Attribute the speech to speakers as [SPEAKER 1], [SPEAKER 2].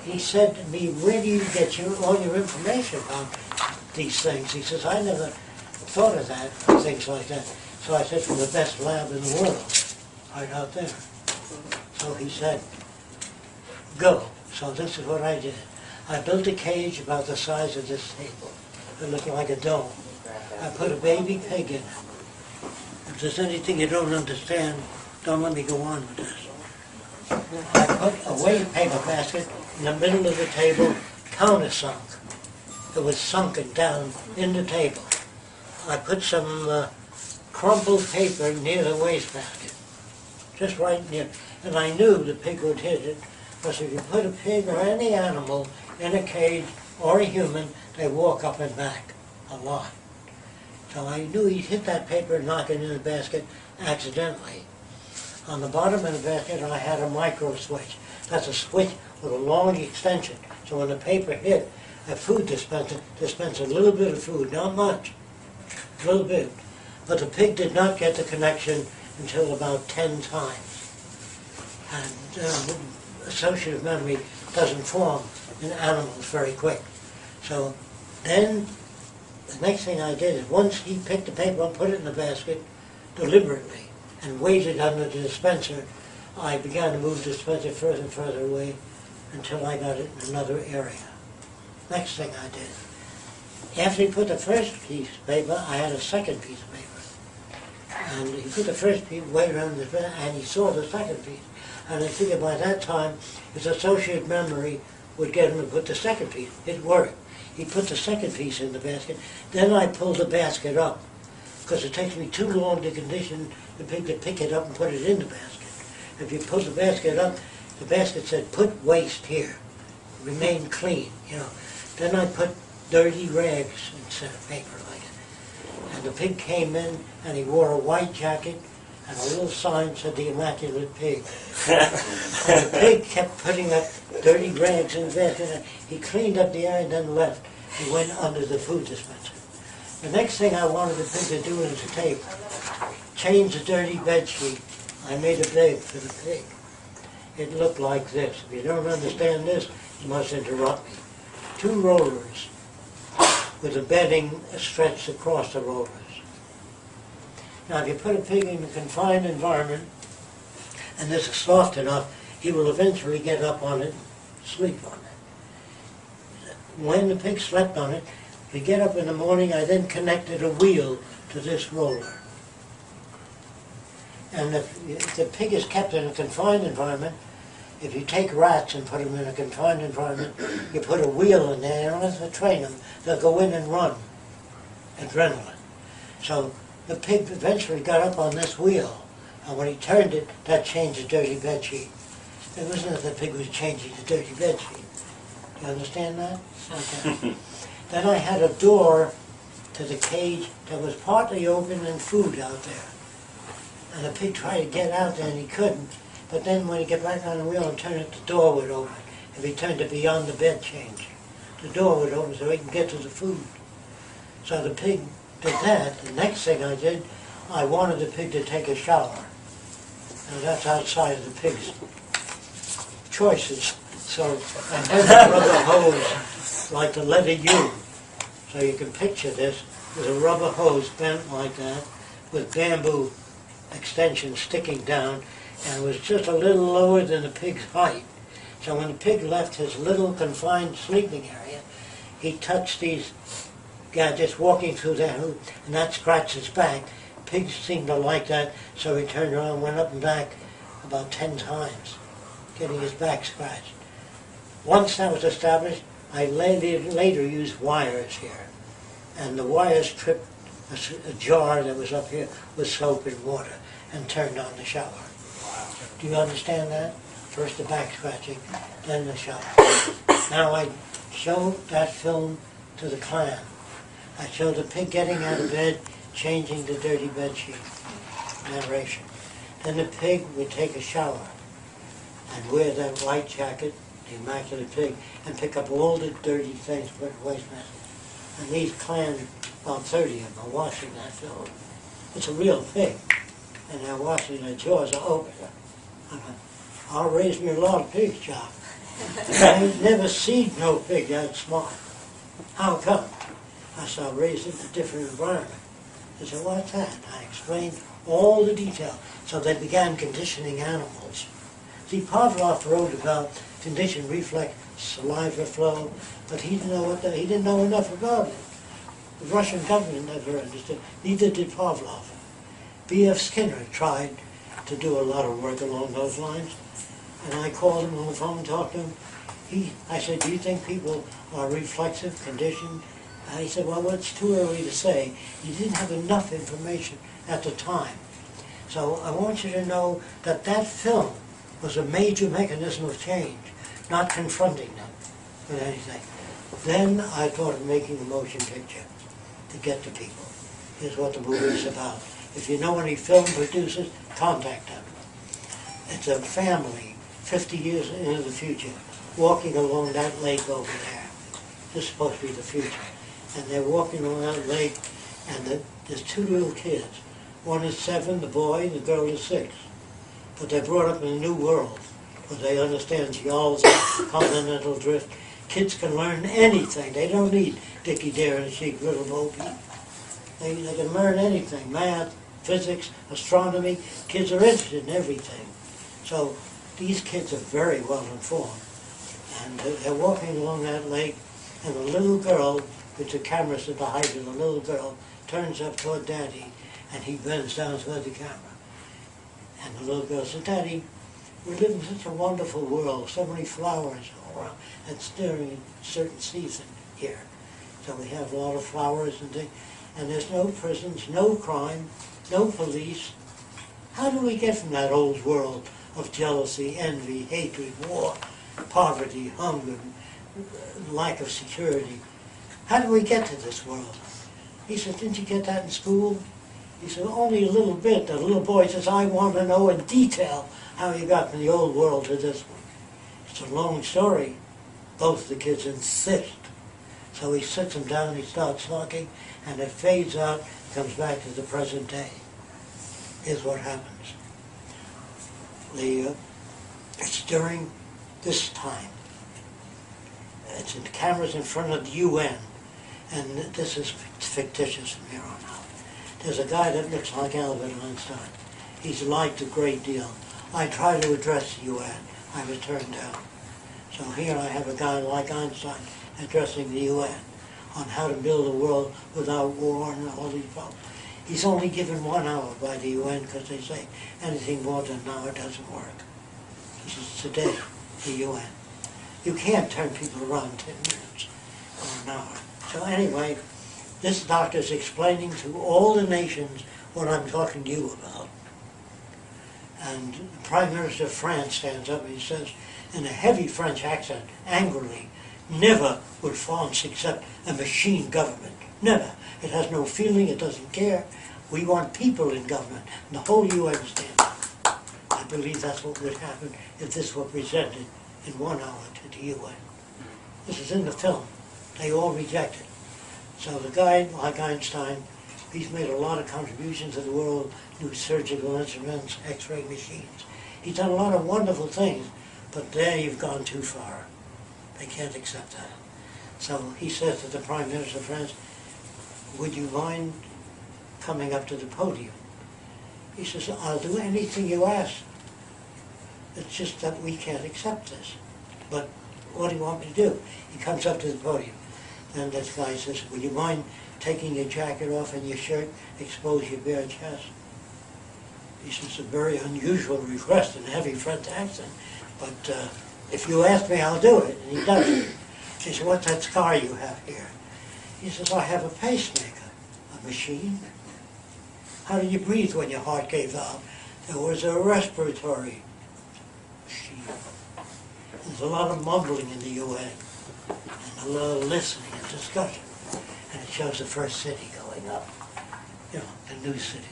[SPEAKER 1] he said to me, where do you get all your information on these things? He says, I never thought of that, things like that. So I said, from the best lab in the world, right out there. So he said, go. So this is what I did. I built a cage about the size of this table. It looked like a dome. I put a baby pig in it. If there's anything you don't understand, don't let me go on with this. I put a weight paper basket in the middle of the table, countersunk. It was sunken down in the table. I put some crumpled paper near the wastebasket, just right near. And I knew the pig would hit it, because if you put a pig or any animal in a cage or a human, they walk up and back a lot. So I knew he'd hit that paper and knock it in the basket accidentally. On the bottom of the basket, I had a micro switch. That's a switch with a long extension. So when the paper hit a food dispenser, dispense a little bit of food, not much, a little bit. But the pig did not get the connection until about 10 times. And associative memory doesn't form in animals very quick. So then the next thing I did is once he picked the paper up, put it in the basket deliberately, and waited under the dispenser, I began to move the dispenser further and further away until I got it in another area. Next thing I did, after he put the first piece of paper, I had a second piece of paper. And he put the first piece way around the dispenser, and he saw the second piece. And I figured by that time, his associate memory would get him to put the second piece. It worked. He put the second piece in the basket. Then I pulled the basket up, because it takes me too long to condition the pig to pick it up and put it in the basket. If you pull the basket up, the basket said, put waste here, remain clean, you know. Then I put dirty rags instead of paper like it. And the pig came in, and he wore a white jacket, and a little sign said, the Immaculate Pig. And the pig kept putting up dirty rags in the basket, and he cleaned up the area and then left. He went under the food dispenser. The next thing I wanted the pig to do is to take, change the dirty bed sheet. I made a bed for the pig. It looked like this. If you don't understand this, you must interrupt me. 2 rollers with the bedding stretched across the rollers. Now, if you put a pig in a confined environment, and this is soft enough, he will eventually get up on it, sleep on it. When the pig slept on it, if you get up in the morning, I then connected a wheel to this roller. And if the pig is kept in a confined environment, if you take rats and put them in a confined environment, you put a wheel in there, and once you train them, they'll go in and run, adrenaline. So the pig eventually got up on this wheel, and when he turned it, that changed the dirty bed sheet. It wasn't that the pig was changing the dirty bed sheet. Do you understand that? Okay. Then I had a door to the cage that was partly open and food out there. And the pig tried to get out there and he couldn't. But then when he got back on the wheel and turned it, the door would open. If he turned it beyond the bed change, the door would open so he can get to the food. So the pig did that. The next thing I did, I wanted the pig to take a shower. And that's outside of the pig's choices. So I had a rubber hose like the letter U. So you can picture this. There's a rubber hose bent like that with bamboo extension sticking down, and it was just a little lower than the pig's height. So when the pig left his little confined sleeping area, he touched these gadgets walking through that hoop, and that scratched his back. Pigs seemed to like that, so he turned around and went up and back about 10 times, getting his back scratched. Once that was established, I later used wires here, and the wires tripped a jar that was up here with soap and water and turned on the shower. Do you understand that? First the back scratching, then the shower. Now I show that film to the clan. I show the pig getting out of bed, changing the dirty bed sheet. Narration. Then the pig would take a shower and wear that white jacket, the Immaculate Pig, and pick up all the dirty things, put in the wastebasket. And these clan, about 30 of them, are washing that film. It's a real pig. And they're washing, their jaws are open. I'll raise me a lot of pigs, Jacque. I never seen no pig that smart. How come? I saw raised in a different environment. They said, what's that? I explained all the detail. So they began conditioning animals. See, Pavlov wrote about conditioned reflex, saliva flow, but he didn't know enough about it. The Russian government never understood. Neither did Pavlov. B.F. Skinner tried to do a lot of work along those lines, and I called him on the phone and talked to him. I said, do you think people are reflexive, conditioned? He said, well, it's too early to say. He didn't have enough information at the time. So I want you to know that that film was a major mechanism of change, not confronting them with anything. Then I thought of making a motion picture to get to people. Here's what the movie is about. If you know any film producers, contact them. It's a family, 50 years into the future, walking along that lake over there. This is supposed to be the future. And they're walking along that lake, and there's two little kids. One is 7, the boy, the girl is 6. But they're brought up in a new world, where they understand geology, continental drift. Kids can learn anything. They don't need Dickie Dare and Sheik Little Moby. They can learn anything, math, physics, astronomy. Kids are interested in everything. So these kids are very well informed. And they're walking along that lake, and the little girl, with the cameras at the height of the little girl, turns up toward Daddy, and he bends down toward the camera. And the little girl says, Daddy, we live in such a wonderful world, so many flowers all around. It's during a certain season here. So we have a lot of flowers and things. And there's no prisons, no crime, no police. How do we get from that old world of jealousy, envy, hatred, war, poverty, hunger, lack of security? How do we get to this world? He said, didn't you get that in school? He said, only a little bit. The little boy says, I want to know in detail how you got from the old world to this one. It's a long story. Both the kids insist. So he sits them down, he starts talking, and it fades out, comes back to the present day. Here's what happens. It's during this time. It's in cameras in front of the UN, and this is fictitious from here on out. There's a guy that looks like Albert Einstein. He's liked a great deal. I tried to address the UN. I was turned down. So here I have a guy like Einstein addressing the UN on how to build a world without war and all these problems. He's only given 1 hour by the UN because they say anything more than an hour doesn't work. This is today, the UN. You can't turn people around in 10 minutes or an hour. So anyway, this doctor's explaining to all the nations what I'm talking to you about. And the Prime Minister of France stands up and he says, in a heavy French accent, angrily, never would France accept a machine government. Never. It has no feeling, it doesn't care. We want people in government. And the whole UN stands up. I believe that's what would happen if this were presented in 1 hour to the UN. This is in the film. They all reject it. So the guy, like Einstein, he's made a lot of contributions to the world, new surgical instruments, X-ray machines. He's done a lot of wonderful things, but there you've gone too far. They can't accept that. So he says to the Prime Minister of France, would you mind coming up to the podium? He says, I'll do anything you ask. It's just that we can't accept this. But what do you want me to do? He comes up to the podium. Then this guy says, would you mind taking your jacket off and your shirt, expose your bare chest? He says, it's a very unusual request in a heavy French accent, but if you ask me, I'll do it. And he does it. He says, what's that scar you have here? He says, I have a pacemaker. A machine? How did you breathe when your heart gave out? There was a respiratory machine. There's a lot of mumbling in the UN, and a lot of listening and discussion. And it shows the first city going up, you know, the new city.